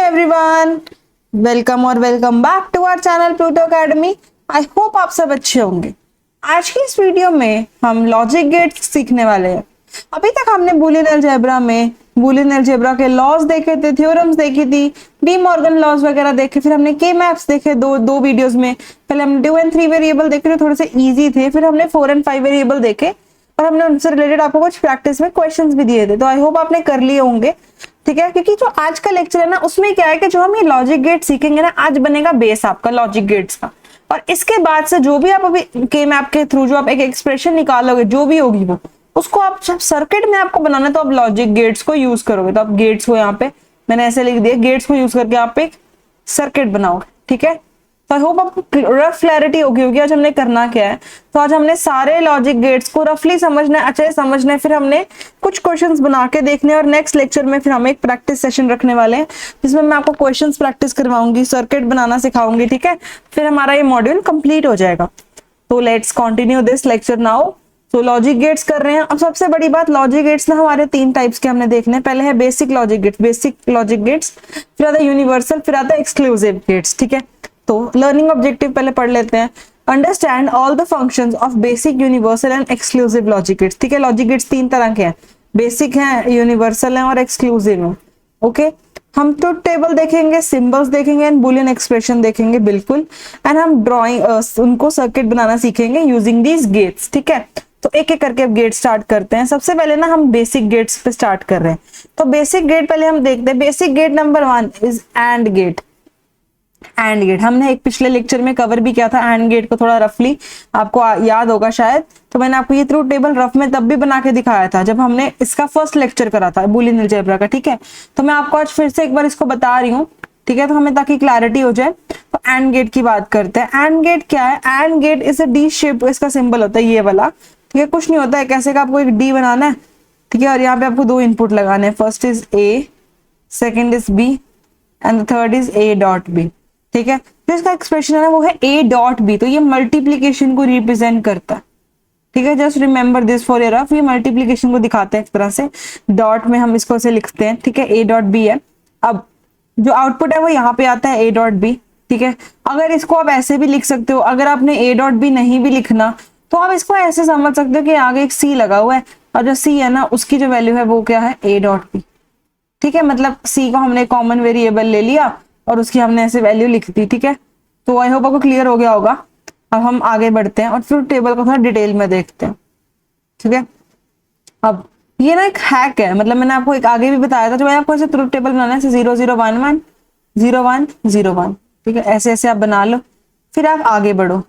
Everyone, welcome और welcome back to our channel Pluto academy. I hope आप सब अच्छे होंगे। आज की इस वीडियो में हम लॉजिक गेट्स सीखने वाले हैं। अभी तक हमने बूलियन अलजेब्रा में बूलियन अलजेब्रा के लॉज देखे थे, थ्योरम्स देखी थी, डी मॉर्गन लॉज वगैरह देखे, फिर हमने के मैप्स देखे दो वीडियोस में। पहले हमने 2 और 3 वेरिएबल देखे थे, थोड़े से इजी थे, फिर हमने 4 और 5 वेरिएबल देखे और हमने उनसे रिलेटेड आपको कुछ प्रैक्टिस में क्वेश्चंस भी दिए थे। तो आई होप आपने कर लिए होंगे, ठीक है। क्योंकि जो आज का लेक्चर है ना, उसमें क्या है कि जो हम ये लॉजिक गेट सीखेंगे ना, आज बनेगा बेस आपका लॉजिक गेट्स का। और इसके बाद से जो भी आप अभी के मैप के थ्रू जो आप एक एक्सप्रेशन निकालोगे, जो भी होगी वो, उसको आप जब सर्किट में आपको बनाना है तो आप लॉजिक गेट्स को यूज करोगे। तो आप गेट्स को, यहाँ पे मैंने ऐसे लिख दिया, गेट्स को यूज करके आप एक सर्किट बनाओगे, ठीक है। तो आई होप आपको रफ क्लैरिटी होगी आज हमने करना क्या है। तो आज हमने सारे लॉजिक गेट्स को रफली समझना है, अच्छे से समझना है, फिर हमने कुछ क्वेश्चंस बना के देखने, और नेक्स्ट लेक्चर में फिर हम एक प्रैक्टिस सेशन रखने वाले हैं जिसमें मैं आपको क्वेश्चंस प्रैक्टिस करवाऊंगी, सर्किट बनाना सिखाऊंगी, ठीक है। फिर हमारा ये मॉड्यूल कंप्लीट हो जाएगा। तो let's continue this lecture now. तो लॉजिक गेट्स कर रहे हैं। अब सबसे बड़ी बात, लॉजिक गेट्स ना हमारे 3 टाइप्स के हमने देखने। पहले है बेसिक लॉजिक गेट्स, फिर आता है यूनिवर्सल, फिर आता है एक्सक्लूसिव गेट्स, ठीक है। तो लर्निंग ऑब्जेक्टिव पहले पढ़ लेते हैं। Understand all the functions of basic, universal and exclusive logic gates, ठीक है। लॉजिक गेट्स 3 तरह के हैं, बेसिक हैं, यूनिवर्सल हैं और एक्सक्लूसिव हैं, ओके। हम ट्रुथ टेबल देखेंगे, सिंबल्स देखेंगे एंड बुलियन एक्सप्रेशन देखेंगे, बिल्कुल। एंड हम ड्राइंग उनको सर्किट बनाना सीखेंगे यूजिंग दीज गेट्स, ठीक है। तो एक एक करके अब गेट स्टार्ट करते हैं। सबसे पहले ना हम बेसिक गेट्स पे स्टार्ट कर रहे हैं। तो बेसिक गेट पहले हम देखते हैं। Basic gate number 1 is and gate. And gate हमने एक पिछले लेक्चर में कवर भी किया था। एंड गेट को थोड़ा रफली आपको याद होगा शायद, तो मैंने आपको ये ट्रूथ टेबल रफ में तब भी बना के दिखाया था जब हमने इसका फर्स्ट लेक्चर करा था बूलियन अलजेब्रा का, ठीक है। तो मैं आपको आज फिर से एक बार इसको बता रही हूँ, ठीक है, तो हमें ताकि क्लैरिटी हो जाए। तो एंड गेट की बात करते हैं। एंड गेट क्या है? And gate is a D shape, इसका सिंबल होता है ये वाला, ठीक है। कुछ नहीं होता है, कैसे का आपको एक डी बनाना है, ठीक है, और यहाँ पे आपको 2 इनपुट लगाने हैं। First is A, second is B and third is A dot B, ठीक है। जो इसका एक्सप्रेशन है ना वो है ए डॉट बी। तो ये मल्टीप्लीकेशन को रिप्रेजेंट करता है, ठीक है। Just remember this for your rough, ये मल्टीप्लीकेशन को दिखाते हैं एक तरह से। डॉट में हम इसको ऐसे लिखते हैं, ठीक है, ए डॉट बी है। अब जो आउटपुट है वो यहाँ पे आता है ए डॉट बी, ठीक है। अगर इसको आप ऐसे भी लिख सकते हो, अगर आपने ए डॉट बी नहीं भी लिखना तो आप इसको ऐसे समझ सकते हो कि आगे एक सी लगा हुआ है और जो सी है ना उसकी जो वैल्यू है वो क्या है, ए डॉट बी, ठीक है। मतलब सी को हमने कॉमन वेरिएबल ले लिया और उसकी हमने ऐसे वैल्यू लिख दी, ठीक है। तो आई होप आपको क्लियर हो गया होगा। अब हम आगे बढ़ते हैं और फिर टेबल को थोड़ा डिटेल में देखते हैं, ठीक है। अब ये ना एक हैक है, मतलब मैंने आपको एक आगे भी बताया था, जो मैं आपको ऐसे ट्रुथ टेबल बनाना है, 0 0 1 1 0 1 0 1, ठीक है। ऐसे ऐसे आप बना लो, फिर आप आगे बढ़ो,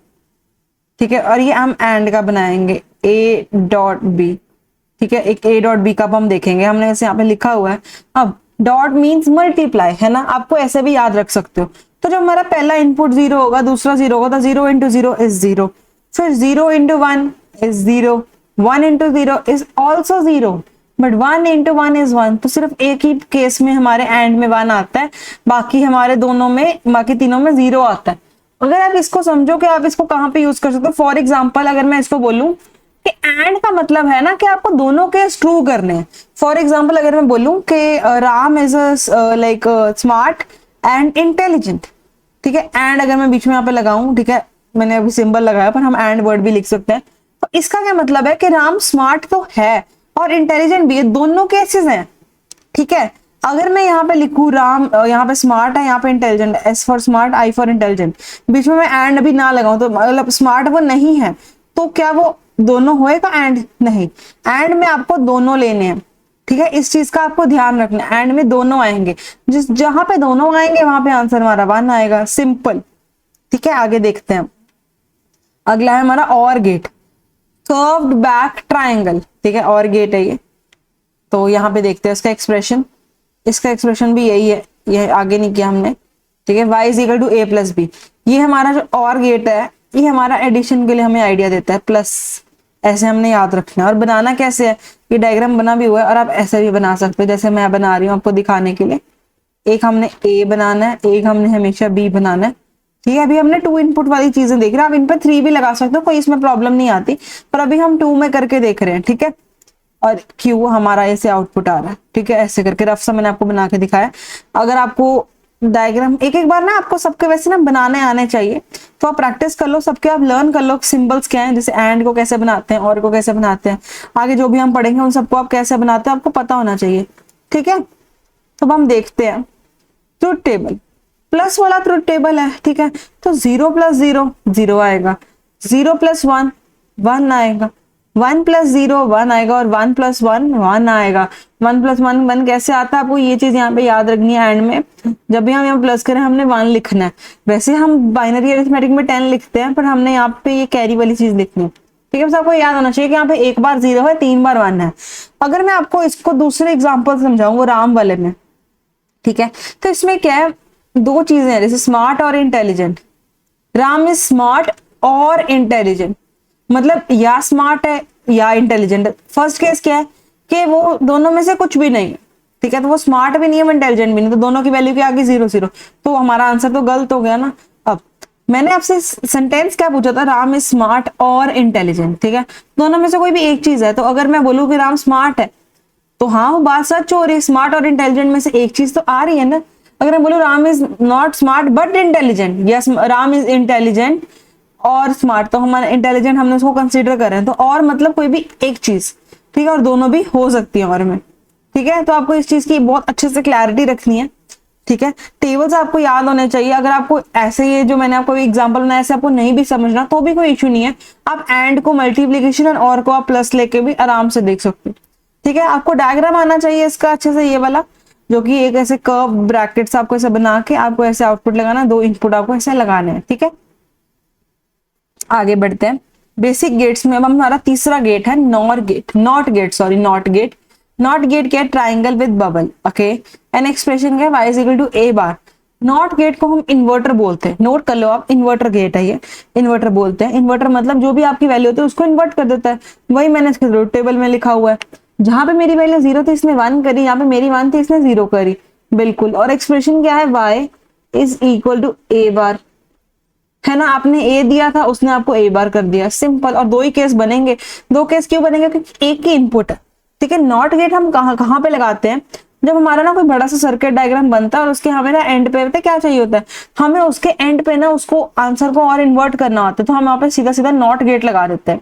ठीक है। और ये हम एंड का बनाएंगे, ए डॉट बी, ठीक है। एक ए डॉट बी का हम देखेंगे, हमने ऐसे यहाँ पे लिखा हुआ है। अब डॉट मीन्स मल्टीप्लाई, है ना, आपको ऐसे भी याद रख सकते हो। तो जब हमारा पहला इनपुट 0 होगा, दूसरा 0 होगा, तो 0 इंटू 0 इज 0, फिर 0 into 1 is 0, 1 into 0 is also 0, but 1 into 1 is 1। तो सिर्फ एक ही केस में हमारे एंड में 1 आता है, बाकी हमारे दोनों में, बाकी तीनों में 0 आता है। अगर आप इसको समझो कि आप इसको कहाँ पे यूज कर सकते हो, फॉर एग्जाम्पल अगर मैं इसको बोलूं कि एंड का मतलब है ना कि आपको दोनों केस ट्रू करने हैं। फॉर एग्जाम्पल अगर मैं बोलूं कि Ram is like smart and intelligent, ठीक है। एंड अगर मैं बीच में यहाँ पे लगाऊं, ठीक है, मैंने अभी सिंबल लगाया पर हम एंड वर्ड भी लिख सकते हैं। तो इसका क्या मतलब है कि राम स्मार्ट तो है और इंटेलिजेंट भी है, दोनों केसेस हैं, ठीक है। अगर मैं यहाँ पे लिखूं राम, यहाँ पे स्मार्ट है, यहाँ पे intelligent, S for smart, I for intelligent, बीच में मैं एंड अभी ना लगाऊं तो मतलब स्मार्ट वो नहीं है, तो क्या वो दोनों होएगा? एंड नहीं, एंड में आपको दोनों लेने हैं, ठीक है। इस चीज का आपको ध्यान रखना है, एंड में दोनों आएंगे, जिस जहां पे दोनों आएंगे वहां पे आंसर हमारा 1 आएगा, सिंपल, ठीक है। आगे देखते हैं। अगला है हमारा और गेट, कर्व्ड बैक ट्राइंगल, ठीक है, और गेट है ये। तो यहाँ पे देखते हैं इसका एक्सप्रेशन। इसका एक्सप्रेशन भी यही है, ये आगे नहीं किया हमने, ठीक है। y is equal to a plus B. ये हमारा जो और गेट है, ये हमारा एडिशन के लिए हमें आइडिया देता है, प्लस ऐसे हमने याद रखना है। और बनाना कैसे है, ये डायग्राम बना भी हुआ है और आप ऐसे भी बना सकते हो जैसे मैं बना रही हूँ आपको दिखाने के लिए। एक हमने a बनाना है, एक हमने हमेशा b बनाना है, ठीक है। अभी हमने 2 इनपुट वाली चीजें देख रहे हैं, आप इन पर 3 भी लगा सकते हो, कोई इसमें प्रॉब्लम नहीं आती, पर अभी हम 2 में करके देख रहे हैं, ठीक है। और Q हमारा ऐसे आउटपुट आ रहा है, ठीक है, ऐसे करके रफ सा मैंने आपको बना के दिखाया। अगर आपको डायग्राम एक एक बार ना आपको सबके वैसे ना बनाने आने चाहिए, तो आप प्रैक्टिस कर लो सबके, आप लर्न कर लो सिंबल्स क्या हैं, जैसे एंड को कैसे बनाते हैं, और को कैसे बनाते हैं, आगे जो भी हम पढ़ेंगे उन सबको आप कैसे बनाते हैं आपको पता होना चाहिए। ठीक है, तो अब हम देखते हैं ट्रुथ टेबल। प्लस वाला ट्रुथ टेबल है, ठीक है, तो 0 + 0 0 आएगा, 0 + 1 1 आएगा, 1 + 0 1 आएगा, और 1 + 1 1 आएगा। 1 + 1 1 कैसे आता है, आपको ये चीज यहाँ पे याद रखनी है। एंड में जब भी हम यहाँ प्लस करें हमने 1 लिखना है। वैसे हम बाइनरी अरिथमेटिक में 10 लिखते हैं, पर हमने यहाँ पे ये कैरी वाली चीज लिखनी है। ठीक है, बस आपको याद होना चाहिए कि यहाँ पे एक बार 0 है, 3 बार 1 है। अगर मैं आपको इसको दूसरे एग्जाम्पल समझाऊं, वो राम वाले में, ठीक है, तो इसमें क्या है, दो चीजें हैं, जैसे स्मार्ट और इंटेलिजेंट। राम इज स्मार्ट और इंटेलिजेंट, मतलब या स्मार्ट है या इंटेलिजेंट। फर्स्ट केस क्या है कि वो दोनों में से कुछ भी नहीं है, ठीक है, तो वो स्मार्ट भी नहीं है, इंटेलिजेंट भी नहीं, तो दोनों की वैल्यू के आगे 0 0, तो हमारा आंसर तो गलत हो गया ना। अब मैंने आपसे सेंटेंस क्या पूछा था, राम इज स्मार्ट और इंटेलिजेंट, ठीक है, दोनों में से कोई भी एक चीज है। तो अगर मैं बोलूं कि राम स्मार्ट है, तो हाँ वो बात सच हो रही है, स्मार्ट और इंटेलिजेंट में से एक चीज तो आ रही है ना। अगर मैं बोलूं Ram is not smart but intelligent, yes Ram is intelligent और स्मार्ट, तो हमारा इंटेलिजेंट हमने उसको कंसीडर कर रहे हैं, तो और मतलब कोई भी एक चीज, ठीक है, और दोनों भी हो सकती है और में। ठीक है, तो आपको इस चीज की बहुत अच्छे से क्लैरिटी रखनी है। ठीक है, टेबल्स आपको याद होने चाहिए। अगर आपको ऐसे ये जो मैंने आपको एग्जांपल बनाया ऐसे आपको नहीं भी समझना तो भी कोई इशू नहीं है, आप एंड को मल्टीप्लीकेशन और को आप प्लस लेके भी आराम से देख सकते हो। ठीक है, आपको डायग्राम आना चाहिए इसका अच्छे से, ये वाला जो कि एक ऐसे कर्व ब्रैकेट्स आपको ऐसे बना के आपको ऐसे आउटपुट लगाना, 2 इनपुट आपको ऐसे लगाने हैं। ठीक है, आगे बढ़ते हैं बेसिक गेट्स में। अब हमारा तीसरा गेट है nor gate, not gate, sorry not gate. Not gate क्या है, triangle with bubble, okay, an expression क्या है, y is equal to a bar. Not gate को हम इन्वर्टर बोलते हैं, नोट कर लो आप, इन्वर्टर गेट है ये, इन्वर्टर बोलते हैं। इन्वर्टर मतलब जो भी आपकी वैल्यू होती है उसको इन्वर्ट कर देता है, वही मैंने इसके ट्रुथ टेबल में लिखा हुआ है। जहां पे मेरी वैल्यू 0 थी इसने 1 करी, यहाँ पे मेरी 1 थी इसने 0 करी, बिल्कुल। और एक्सप्रेशन क्या है, y is equal to a bar, है ना, आपने ए दिया था उसने आपको ए बार कर दिया, सिंपल। और 2 ही केस बनेंगे, 2 केस क्यों बनेंगे, क्योंकि एक ही इनपुट है। ठीक है, नॉट गेट हम कहाँ कहाँ पे लगाते हैं, जब हमारा ना कोई बड़ा सा सर्किट डायग्राम बनता है और उसके हमें ना एंड पे पता क्या चाहिए होता है, हमें उसके एंड पे ना उसको आंसर को और इन्वर्ट करना होता है, तो हम यहाँ पे सीधा सीधा नॉट गेट लगा देते हैं।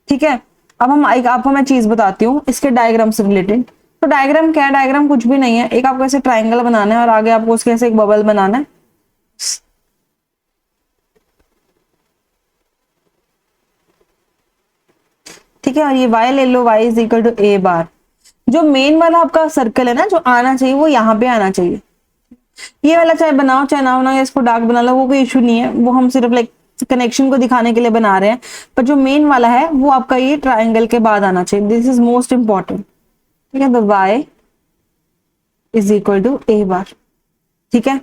ठीक है, अब हम आपको मैं चीज बताती हूँ इसके डायग्राम से रिलेटेड। तो डायग्राम क्या है, डायग्राम कुछ भी नहीं है, एक आपको ऐसे ट्राइंगल बनाना है और आगे आपको उसके ऐसे एक बबल बनाना है। ठीक है, और ये y ले लो, y is equal to a bar. जो मेन वाला आपका सर्कल है ना जो आना चाहिए वो यहाँ पे आना चाहिए। ये वाला चाहे बनाओ चाहे ना बनाओ, या इसको डार्क बना लो, वो कोई इशू नहीं है, वो हम सिर्फ लाइक कनेक्शन को दिखाने के लिए बना रहे हैं। पर जो मेन वाला है वो आपका ये ट्राइंगल के बाद आना चाहिए, दिस इज मोस्ट इंपॉर्टेंट। ठीक है, तो y is equal to a bar. ठीक है,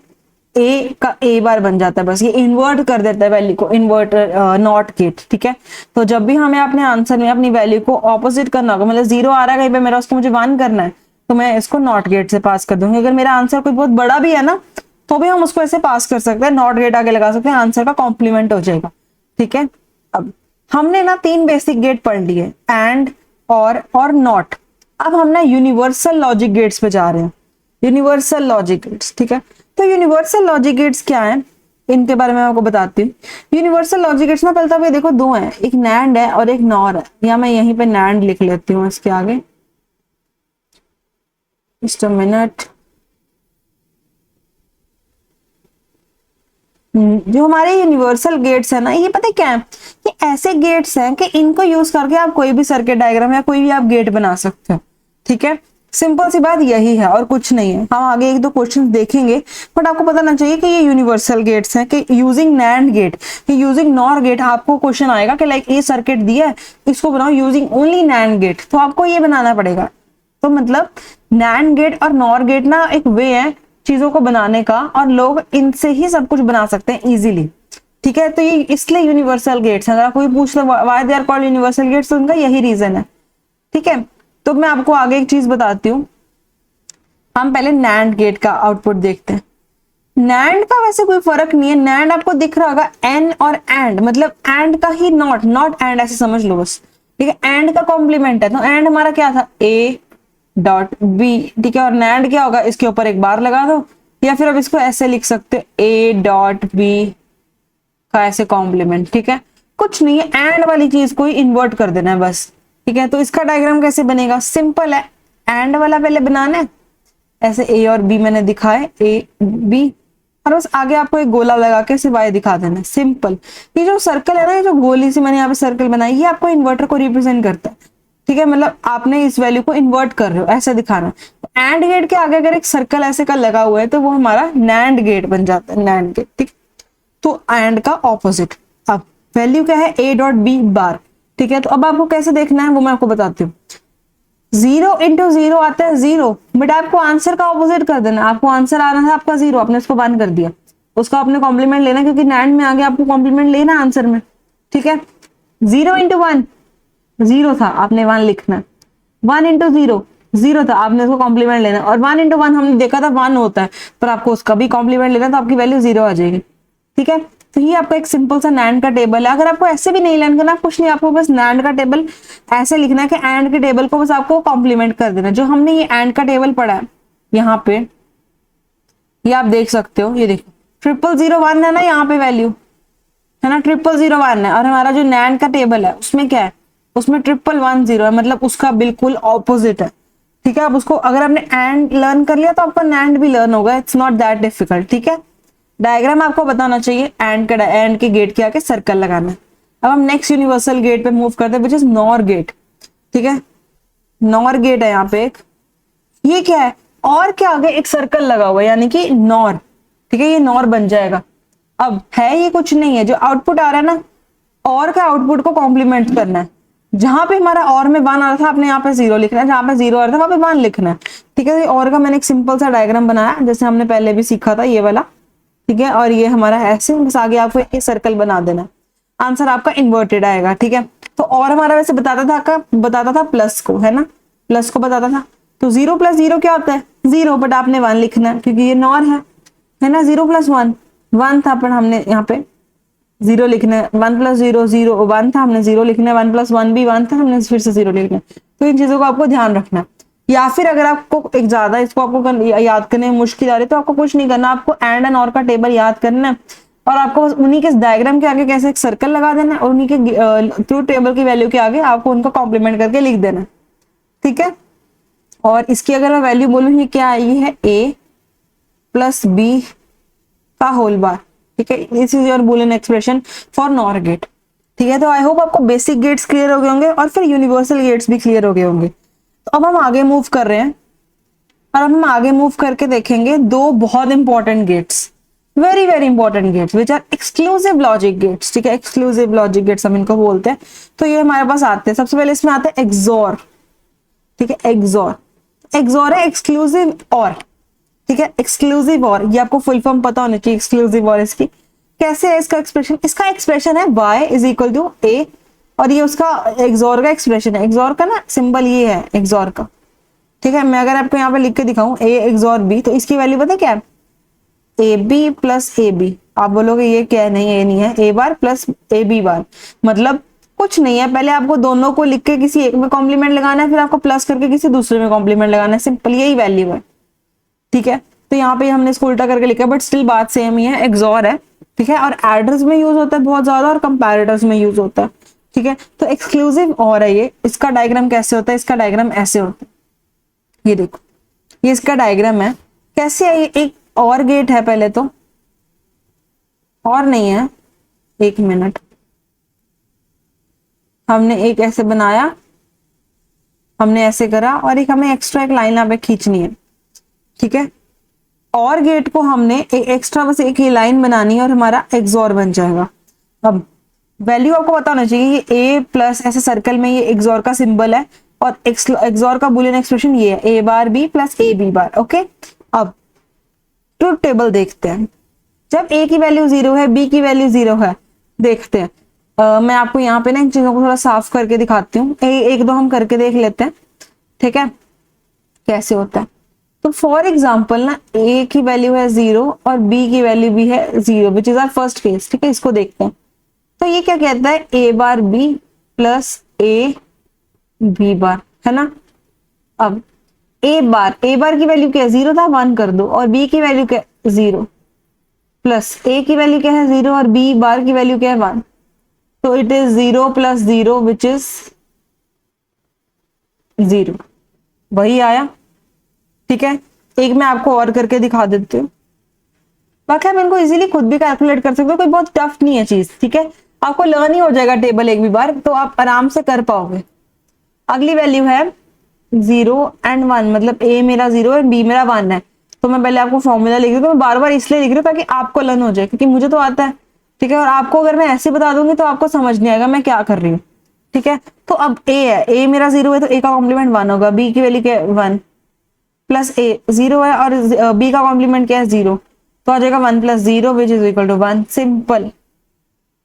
ए का ए बार बन जाता है, बस ये इन्वर्ट कर देता है वैल्यू को, इन्वर्ट नॉट गेट। ठीक है, तो जब भी हमें अपने आंसर में अपनी वैल्यू को ऑपोजिट करना होगा, मतलब 0 आ रहा है कहीं पे मेरा, उसको मुझे 1 करना है, तो मैं इसको नॉट गेट से पास कर दूंगी। अगर मेरा आंसर कोई बहुत बड़ा भी है ना तो भी हम उसको ऐसे पास कर सकते हैं, नॉट गेट आगे लगा सकते हैं, आंसर का कॉम्प्लीमेंट हो जाएगा। ठीक है, अब हमने ना 3 बेसिक गेट पढ़ लिए, एंड, और नॉट। अब हम ना यूनिवर्सल लॉजिक गेट्स पे जा रहे हैं, यूनिवर्सल लॉजिक गेट्स। ठीक है, तो यूनिवर्सल लॉजिक गेट्स क्या है, इनके बारे में आपको बताती हूँ। यूनिवर्सल लॉजिक गेट्स ना पहले तो देखो 2 हैं, एक नैंड है और एक नॉर है, या मैं यहीं पे नैंड लिख लेती हूँ इसके आगे, जस्ट अ मिनट। जो हमारे यूनिवर्सल गेट्स है ना, ये पता है क्या है, ये ऐसे गेट्स हैं कि इनको यूज करके आप कोई भी सर्किट डायग्राम या कोई भी आप गेट बना सकते हो। ठीक है, सिंपल सी बात यही है और कुछ नहीं है। हम आगे 1-2 क्वेश्चन देखेंगे, बट आपको पता ना चाहिए कि ये यूनिवर्सल गेट्स हैं, कि यूजिंग नैंड गेट, कि यूजिंग नॉर गेट। आपको क्वेश्चन आएगा कि लाइक ये सर्किट दिया है, इसको बनाओ यूजिंग ओनली नैंड गेट, तो आपको ये बनाना पड़ेगा। तो मतलब नैंड गेट और नॉर गेट ना एक वे है चीजों को बनाने का, और लोग इनसे ही सब कुछ बना सकते हैं इजीली। ठीक है, तो ये इसलिए यूनिवर्सल गेट्स हैं। अगर कोई पूछ लो why they are called universal gates, तो उनका यही रीजन है। ठीक है, तो मैं आपको आगे एक चीज बताती हूँ। हम पहले नैंड गेट का आउटपुट देखते हैं। नैंड का वैसे कोई फर्क नहीं है, नैंड आपको दिख रहा होगा एन और एंड, मतलब एंड का ही नॉट, नॉट एंड ऐसे समझ लो बस। ठीक है, एंड का कॉम्प्लीमेंट है, तो एंड हमारा क्या था, a डॉट बी। ठीक है, और नैंड क्या होगा, इसके ऊपर एक बार लगा दो, या फिर अब इसको ऐसे लिख सकते हो ए डॉट बी का ऐसे कॉम्प्लीमेंट, ठीक है। कुछ नहीं है, एंड वाली चीज को ही इन्वर्ट कर देना है बस, ठीक है। तो इसका डायग्राम कैसे बनेगा, सिंपल है, एंड वाला पहले बनाना है, ऐसे ए और बी मैंने दिखाए, ए बी, और बस आगे आपको एक गोला लगा के सिर्फ वाई दिखा देना है, सिंपल। ये जो सर्कल है ना, ये जो गोली सी मैंने यहाँ पे सर्कल बनाई, ये आपको इन्वर्टर को रिप्रेजेंट करता है, ठीक है। मतलब आपने इस वैल्यू को इन्वर्ट कर रहे हो, ऐसा दिखाना है। एंड गेट के आगे अगर एक सर्कल ऐसे का लगा हुआ है तो वो हमारा नैंड गेट बन जाता है, नैंड गेट, ठीक। तो एंड का ऑपोजिट। अब वैल्यू क्या है, ए डॉट बी बार, ठीक है। तो अब आपको कैसे देखना है वो मैं आपको बताती हूँ। 0 इंटू 0 आता है 0, बट आपको आंसर का ऑपोजिट कर देना। आपको आंसर आ रहा था आपका 0, आपने उसको 1 कर दिया, उसका आपने कॉम्प्लीमेंट लेना, क्योंकि नैंड में आगे आपको कॉम्प्लीमेंट लेना आंसर में, ठीक है। 0 इंटू 1 0 था, आपने 1 लिखना। 1 इंटू 0 0 था, आपने उसको कॉम्प्लीमेंट लेना। और 1 इंटू 1 हमने देखा था 1 होता है, पर आपको उसका भी कॉम्प्लीमेंट लेना, तो आपकी वैल्यू 0 आ जाएगी, ठीक है। तो ये आपका एक सिंपल सा नैंड का टेबल है। अगर आपको ऐसे भी नहीं लर्न करना, कुछ नहीं, आपको बस नैंड का टेबल ऐसे लिखना है कि एंड के टेबल को बस आपको कॉम्प्लीमेंट कर देना। जो हमने ये एंड का टेबल पढ़ा है यहाँ पे, ये आप देख सकते हो, ये देखो 0001 है ना यहाँ पे वैल्यू, है ना, 0001 है। और हमारा जो नैंड का टेबल है उसमें क्या है, उसमें 1110 है, मतलब उसका बिल्कुल ऑपोजिट है, ठीक है। अब उसको अगर आपने एंड लर्न कर लिया तो आपका नैंड भी लर्न होगा, इट्स नॉट दैट डिफिकल्ट, ठीक है। डायग्राम आपको बताना चाहिए, एंड के गेट के आगे सर्कल लगाना है। अब हम नेक्स्ट यूनिवर्सल गेट पे मूव करते हैं, विच इज नॉर गेट, ठीक है। नॉर गेट है यहाँ पे एक, ये क्या है, और के आगे एक सर्कल लगा हुआ है, यानी कि नॉर, ठीक है, ये नॉर बन जाएगा। अब है ये कुछ नहीं है, जो आउटपुट आ रहा है ना, और का आउटपुट को कॉम्प्लीमेंट करना है। जहां पे हमारा और में 1 आ रहा था, आपने यहाँ पे 0 लिखना है, जहां पे 0 आ रहा था वहां पे 1 लिखना है, ठीक है। और का मैंने एक सिंपल सा डायग्राम बनाया, जैसे हमने पहले भी सीखा था, ये वाला, ठीक है। और ये हमारा ऐसे, बस आगे आपको ये सर्कल बना देना, आंसर आपका इन्वर्टेड आएगा, ठीक है। तो और हमारा वैसे बताता था प्लस को, है ना, प्लस को बताता था। तो 0 प्लस 0 क्या होता है, 0, बट आपने 1 लिखना है क्योंकि ये नॉर है ना। 0 प्लस 1 1 था, पर हमने यहाँ पे 0 लिखना है। 1 प्लस 0 0 1 था, हमने 0 लिखना है। 1 प्लस 1 भी 1 था, हमने फिर से 0 लिखना है। तो इन चीजों को आपको ध्यान रखना। या फिर अगर आपको एक ज्यादा इसको आपको याद करने में मुश्किल आ रही है, तो आपको कुछ नहीं करना, आपको एंड एंड और का टेबल याद करना है, और आपको बस उन्हीं के डायग्राम के आगे कैसे एक सर्कल लगा देना है, और उन्हीं के ट्रूथ टेबल की वैल्यू के आगे आपको उनको कॉम्प्लीमेंट करके लिख देना, ठीक है। और इसकी अगर मैं वैल्यू बोलूँ, ये क्या है, ये है a प्लस बी का होल बार, ठीक है। This is your Boolean expression for nor gate, ठीक है। तो आई होप आपको बेसिक गेट्स क्लियर हो गए होंगे, और फिर यूनिवर्सल गेट्स भी क्लियर हो गए होंगे। तो अब हम आगे मूव कर रहे हैं, और अब हम आगे मूव करके देखेंगे दो बहुत important gates, very very important gates, which are exclusive logic gates, ठीक है। एक्सक्लूसिव लॉजिक गेट्स हम इनको बोलते हैं। तो ये हमारे पास आते हैं, सबसे पहले इसमें आते हैं एक्सॉर, ठीक है। एक्सॉर है एक्सक्लूसिव और, ठीक है, एक्सक्लूसिव और, ये आपको फुल फॉर्म पता होना चाहिए एक्सक्लूसिव और इसकी। कैसे है इसका एक्सप्रेशन, इसका एक्सप्रेशन है y is equal to a, और ये उसका एक्सॉर का एक्सप्रेशन है। एक्सॉर का ना सिंबल ये है एक्सॉर का, ठीक है। मैं अगर आपको यहाँ पे लिख के दिखाऊं a एक्सॉर b, तो इसकी वैल्यू पता क्या है, A B plus A B. आप बोलोगे ये क्या है, नहीं ये नहीं है, ए बार प्लस ए बी बार, मतलब कुछ नहीं है, पहले आपको दोनों को लिख के किसी एक में कॉम्प्लीमेंट लगाना है, फिर आपको प्लस करके किसी दूसरे में कॉम्प्लीमेंट लगाना है, सिंपल यही वैल्यू है, ठीक है। तो यहाँ पे हमने इसको उल्टा करके लिखा, बट स्टिल बात सेम ही है, एक्सॉर है, ठीक है। और एडर्स में यूज होता है बहुत ज्यादा, और कंपैरेटर्स में यूज होता है, ठीक है। तो एक्सक्लूसिव और है ये। इसका डायग्राम कैसे होता है, इसका डायग्राम ऐसे होता है, ये देखो, ये इसका डायग्राम है। कैसे है ये, एक और गेट है पहले तो, और नहीं है, एक मिनट, हमने एक ऐसे बनाया, हमने ऐसे करा, और एक हमें एक्स्ट्रा एक लाइन यहाँ पे खींचनी है, ठीक है। और गेट को हमने एक एक्स्ट्रा बस एक ही लाइन बनानी है, और हमारा एक्सॉर बन जाएगा। अब वैल्यू आपको पता होना चाहिए, ये a प्लस ऐसे सर्कल में ये एक्सॉर का सिंबल है, और एक्सॉर का बुलियन एक्सप्रेशन ये है, a bar b plus a b bar, okay. अब ट्रूथ टेबल देखते हैं, जब a की वैल्यू 0 है, b की वैल्यू 0 है, देखते हैं। मैं आपको यहाँ पे ना इन चीजों को थोड़ा साफ करके दिखाती हूँ, एक दो हम करके देख लेते हैं, ठीक है, कैसे होता है। तो फॉर एग्जाम्पल ना, a की वैल्यू है 0 और b की वैल्यू भी है 0, which is our first case, ठीक है। इसको देखते हैं। तो ये क्या कहता है, a bar b plus a b बार, है ना। अब a बार की वैल्यू क्या है, 0 था, 1 कर दो, और b की वैल्यू क्या, 0 प्लस ए की वैल्यू क्या है 0 और बी बार की वैल्यू क्या है 1, तो it is 0 plus 0 which is 0, वही आया। ठीक है, एक मैं आपको और करके दिखा देती हूँ, बाकी आप इनको इजीली खुद भी कैलकुलेट कर सकते हो, कोई बहुत टफ नहीं है चीज। ठीक है, आपको लर्न ही हो जाएगा टेबल एक भी बार, तो आप आराम से कर पाओगे। अगली वैल्यू है 0 एंड 1, मतलब ए मेरा 0 है, बी मेरा 1 है। तो मैं पहले आपको फॉर्मूला लिख रही हूँ, तो मैं बार बार इसलिए लिख रही हूँ ताकि आपको लर्न हो जाए, क्योंकि मुझे तो आता है। ठीक है, और आपको अगर मैं ऐसे बता दूंगी तो आपको समझ नहीं आएगा मैं क्या कर रही हूँ। ठीक है, तो अब ए है, ए मेरा 0 है तो ए का कॉम्प्लीमेंट 1 होगा, बी की वैल्यू क्या है 1 प्लस ए 0 है और बी का कॉम्प्लीमेंट क्या है 0, तो आ जाएगा 1 plus 0 which is equal to 1, simple.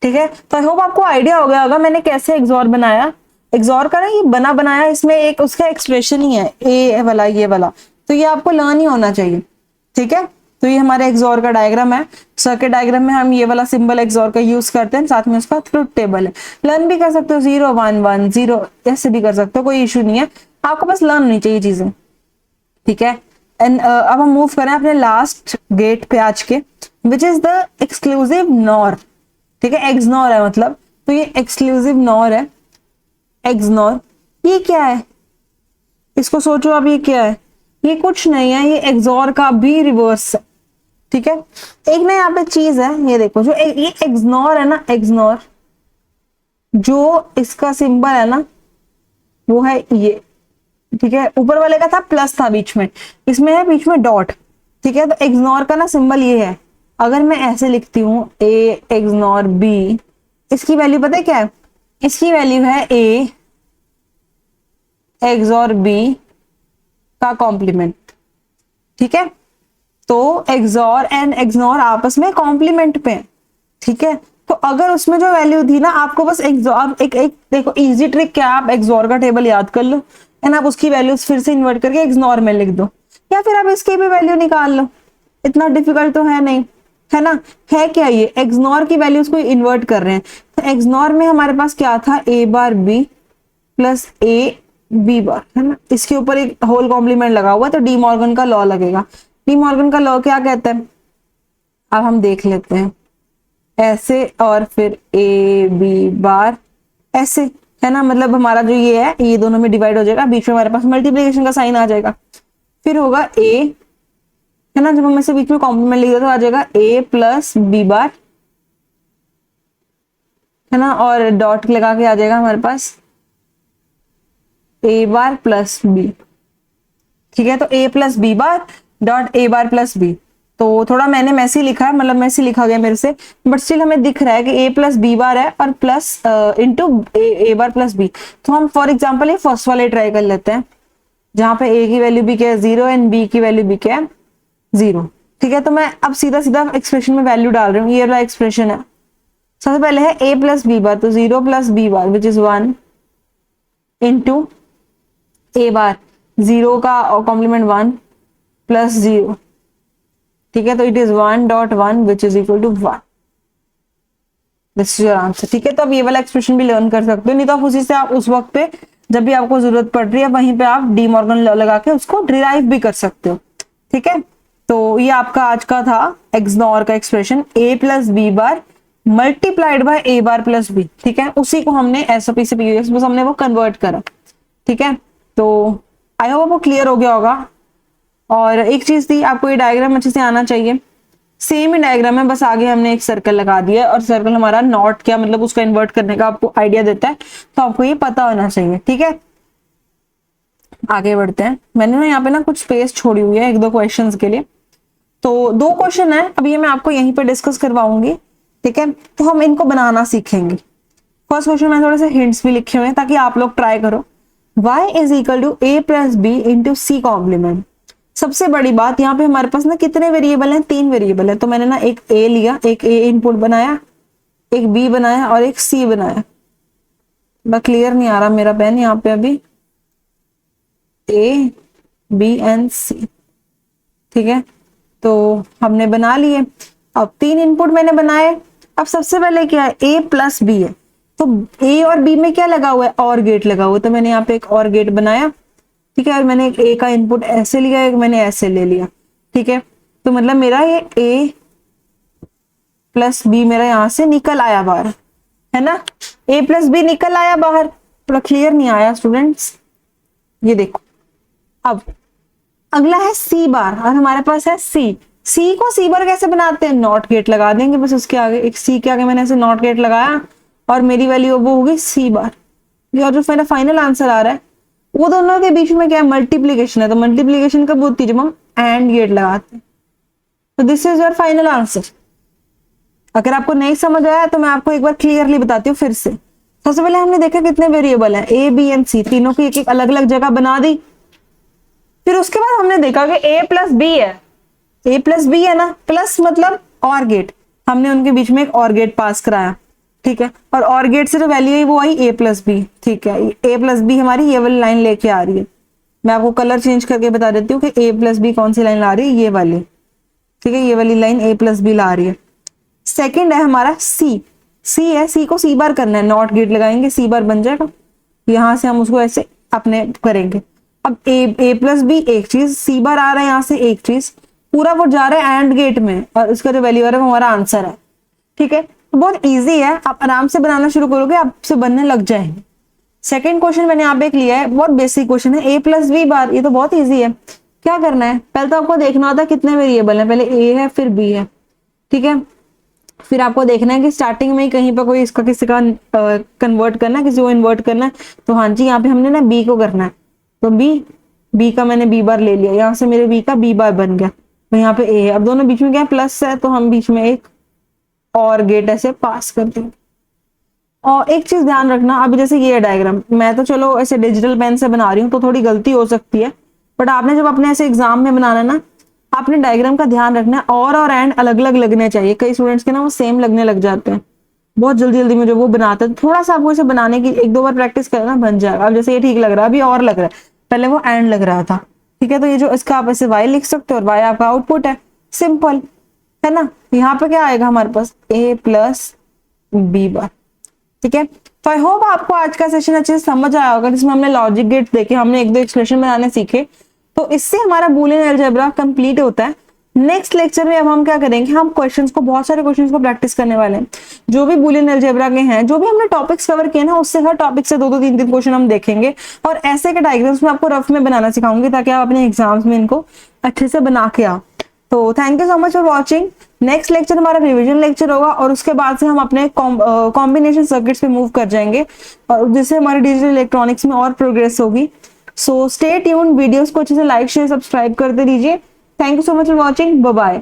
ठीक है, तो आई होप आपको आइडिया हो गया होगा मैंने कैसे एक्सॉर बनाया। एक्सॉर का ना ये बना बनाया, इसमें एक उसका एक्सप्रेशन ही है ए वाला, ये वाला, तो ये आपको लर्न ही होना चाहिए। ठीक है, तो ये हमारे एक्सॉर का डायग्राम है। सर्किट डायग्राम में हम ये वाला सिंबल एक्सॉर का यूज करते हैं, साथ में उसका ट्रुथ टेबल है। लर्न भी कर सकते हो 0 1 1 0, ऐसे भी कर सकते हो, कोई इशू नहीं है, आपको बस लर्न होनी चाहिए चीजें। ठीक है, एंड अब हम मूव करें अपने लास्ट गेट पे आज के, which is the exclusive nor. ठीक है, एक्सनॉर है मतलब, तो ये एक्सक्लूसिव नॉर है। एक्सनॉर ये क्या है, इसको सोचो अब, ये क्या है, ये कुछ नहीं है, ये एक्सॉर का भी रिवर्स है। ठीक है, एक ना यहाँ पे चीज है, ये देखो जो ये एक्सनॉर है ना, एक्सनॉर जो इसका सिंबल है ना वो है ये। ठीक है, ऊपर वाले का था प्लस था बीच में, इसमें है बीच में डॉट। ठीक है, तो एक्सनॉर का ना सिंबल ये है। अगर मैं ऐसे लिखती हूँ ए एक्सनॉर बी, इसकी वैल्यू पता है क्या है, इसकी वैल्यू है ए एक्सॉर बी का कॉम्प्लीमेंट। ठीक है, तो एक्सॉर एंड एक्सनॉर आपस में कॉम्प्लीमेंट पे है। ठीक है, तो अगर उसमें जो वैल्यू थी ना, आपको बस एक्सॉर एक देखो इजी ट्रिक क्या, आप एक्सॉर का टेबल याद कर लो एंड आप उसकी वैल्यूज फिर से इन्वर्ट करके एक्सनॉर में लिख दो, या फिर आप इसकी भी वैल्यू निकाल लो, इतना डिफिकल्ट तो है नहीं, है ना। है क्या, ये एक्सनॉर की वैल्यूज को इन्वर्ट कर रहे हैं, तो एक्सनॉर में हमारे पास क्या था, A bar B plus A B bar, है ना। इसके ऊपर एक होल कॉम्प्लीमेंट लगा हुआ है, तो डी मॉर्गन का लॉ लगेगा। डी मॉर्गन का लॉ क्या कहता है, अब हम देख लेते हैं, ऐसे और फिर ए बी बार ऐसे, है ना, मतलब हमारा जो ये है ये दोनों में डिवाइड हो जाएगा, बीच में हमारे पास मल्टीप्लिकेशन का साइन आ जाएगा, फिर होगा ए, है ना, जब हम इसे बीच में कॉम्प्लीमेंट लिख दे तो आ जाएगा ए प्लस बी बार, है ना, और डॉट लगा के आ जाएगा हमारे पास ए बार प्लस बी। ठीक है, तो A plus B bar dot A bar plus B, तो थोड़ा मैंने मैसी लिखा है, मतलब मैसी लिखा गया मेरे से, बट स्टिल हमें दिख रहा है कि ए प्लस बी बार है और plus into A bar plus B. तो हम फॉर एग्जाम्पल ये फर्स्ट वाले ट्राई कर लेते हैं, जहां पे ए की वैल्यू भी क्या है 0 एंड बी की वैल्यू भी क्या है 0। ठीक है, तो मैं अब सीधा सीधा एक्सप्रेशन में वैल्यू डाल रही हूँ, ये वाला एक्सप्रेशन है। सबसे पहले है ए प्लस बी बार, तो 0 plus B bar which is 1 into A bar, 0 का कॉम्प्लीमेंट 1 प्लस 0। ठीक है, तो it is 1.1 which is equal to 1, this is your answer. ठीक है, तो अब ये वाला एक्सप्रेशन भी लर्न कर सकते हो, नहीं तो आप उसी से आप उस वक्त पे जब भी आपको जरूरत पड़ रही है वहीं पे आप डी मॉर्गन लगा के उसको डिराइव भी कर सकते हो। ठीक है, तो ये आपका आज का था एक्सनॉर का expression, A plus B bar multiplied by A bar plus B. ठीक है, उसी को हमने एसओपी से पीयूएक्स बस हमने वो कन्वर्ट करा। ठीक है, तो आई होप वो क्लियर हो गया होगा। और एक चीज थी, आपको ये डायग्राम अच्छे से आना चाहिए, सेम ही डायग्राम है, बस आगे हमने एक सर्कल लगा दिया और सर्कल हमारा नॉट क्या मतलब उसका इन्वर्ट करने का आपको आइडिया देता है, तो आपको ये पता होना चाहिए। ठीक है, आगे बढ़ते हैं। मैंने ना यहाँ पे ना कुछ स्पेस छोड़ी हुई है एक दो क्वेश्चंस के लिए, तो 2 क्वेश्चन है, अब ये मैं आपको यहीं पे डिस्कस करवाऊंगी। ठीक है, तो हम इनको बनाना सीखेंगे। फर्स्ट क्वेश्चन में थोड़े से हिंट्स भी लिखे हुए हैं ताकि आप लोग ट्राई करो। y is equal to A plus B into C complement. सबसे बड़ी बात यहाँ पे हमारे पास ना कितने वेरिएबल हैं, 3 वेरिएबल है, तो मैंने ना एक a लिया, एक a इनपुट बनाया, एक b बनाया और एक c बनाया। बस क्लियर नहीं आ रहा मेरा पेन यहाँ पे अभी, a b एंड c। ठीक है, तो हमने बना लिए। अब 3 इनपुट मैंने बनाए। अब सबसे पहले क्या है, a प्लस बी है, तो a और b में क्या लगा हुआ है, और गेट लगा हुआ है, तो मैंने यहाँ पे एक और गेट बनाया। ठीक है, और मैंने एक a का इनपुट ऐसे लिया, एक मैंने ऐसे ले लिया। ठीक है, तो मतलब मेरा ये a प्लस बी मेरा यहां से निकल आया बाहर, है ना। a प्लस बी निकल आया बाहर, थोड़ा क्लियर नहीं आया स्टूडेंट्स, ये देखो। अब अगला है सी बार और हमारे पास है सी। सी को सी बार कैसे बनाते हैं, नॉट गेट लगा देंगे बस उसके आगे, एक सी के आगे मैंने ऐसे नॉट गेट लगाया और मेरी वैल्यू वो होगी सी बार। ये और जो मेरा फाइनल आंसर आ रहा है वो दोनों के बीच में क्या है, मल्टीप्लीकेशन है। तो मल्टीप्लीकेशन कब होती है, जब हम एंड गेट लगाते हैं। तो this is your final answer. अगर आपको नहीं समझ आया तो मैं आपको एक बार क्लियरली बताती हूँ फिर से। सबसे पहले हमने देखा कितने वेरिएबल हैं, ए बी एंड सी, तीनों की एक एक अलग अलग जगह बना दी। फिर उसके बाद हमने देखा कि ए प्लस बी है, ए प्लस बी है ना, प्लस मतलब और गेट, हमने उनके बीच में एक और गेट पास कराया, ठीक है। और गेट से जो वैल्यू है वो आई ए प्लस बी, ठीक है। ए प्लस बी हमारी ये वाली लाइन लेके आ रही है। मैं आपको कलर चेंज करके बता देती हूँ कि ए प्लस बी कौन सी लाइन ला रही है, ये वाली, ठीक है। ये वाली लाइन ए प्लस बी ला रही है। सेकेंड है हमारा सी, सी है, सी को सी बार करना है, नॉट गेट लगाएंगे सी बार बन जाएगा। यहां से हम उसको ऐसे अपने करेंगे। अब ए प्लस बी एक चीज, सी बार आ रहा है यहाँ से एक चीज, पूरा वो जा रहा है एंड गेट में और उसका जो वैल्यू आ रहा है वो हमारा आंसर है, ठीक है। तो बहुत इजी है, आप आराम से बनाना शुरू करोगे आपसे बनने लग जाएंगे। सेकंड क्वेश्चन मैंने यहाँ पे एक लिया है, बहुत बेसिक क्वेश्चन है, ए प्लस बी बार, ये तो बहुत इजी है। क्या करना है, पहले तो आपको देखना होता है कितने वेरिएबल है, पहले ए है फिर बी है, ठीक है। फिर आपको देखना है कि स्टार्टिंग में ही कहीं पर कोई इसका किसी का कन्वर्ट करना है, किसी को इन्वर्ट करना है। तो हाँ जी, यहाँ पे हमने ना बी को करना है, तो बी का मैंने बी बार ले लिया, यहाँ से मेरे बी का बी बार बन गया। तो यहाँ पे ए है, अब दोनों बीच में क्या है, प्लस है, तो हम बीच में एक और गेट ऐसे पास कर देंगे। और एक चीज ध्यान रखना, अभी जैसे ये डायग्राम मैं तो चलो ऐसे डिजिटल पेन से बना रही हूँ तो थोड़ी गलती हो सकती है, बट आपने जब अपने ऐसे एग्जाम में बनाना है ना, आपने डायग्राम का ध्यान रखना है, और एंड अलग अलग लगने चाहिए। कई स्टूडेंट्स के ना वो सेम लगने लग जाते हैं बहुत जल्दी जल्दी में, जो वो बनाते हैं। थोड़ा सा आपको इसे बनाने की एक दो बार प्रैक्टिस करना, बन जाएगा। अब जैसे ये ठीक लग रहा है, अभी और लग रहा है, पहले वो एंड लग रहा था, ठीक है। तो ये जो इसका आप ऐसे वाई लिख सकते हो और वाई आपका आउटपुट है, सिंपल है ना। यहाँ पे क्या आएगा हमारे पास, ए प्लस बी बार, ठीक है। तो आई होप आपको आज का सेशन अच्छे से समझ आया होगा, जिसमें हमने लॉजिक गेट देखे, हमने एक दो एक्सप्रेशन बनाने सीखे। तो इससे हमारा बूलियन अलजेब्रा कंप्लीट होता है। नेक्स्ट लेक्चर में अब हम क्या करेंगे, हम क्वेश्चंस को, बहुत सारे क्वेश्चंस को प्रैक्टिस करने वाले हैं, जो भी बूलियन अलजेब्रा के हैं, जो भी हमने टॉपिक्स कवर किए ना, उससे हर टॉपिक से दो दो तीन तीन क्वेश्चन हम देखेंगे और ऐसे के डायग्राम्स में आपको रफ में बनाना सिखाऊंगी, ताकि आप अपने एग्जाम्स में इनको अच्छे से बना के आओ। तो thank you so much for watching. Next lecture हमारा रिवीजन लेक्चर होगा और उसके बाद से हम अपने कॉम्बिनेशन सर्किट्स पे मूव कर जाएंगे, और जिससे हमारी डिजिटल इलेक्ट्रॉनिक्स में और प्रोग्रेस होगी। सो स्टे ट्यून्ड, वीडियोस को अच्छे से लाइक शेयर सब्सक्राइब करते रहिए। Thank you so much for watching, bye bye.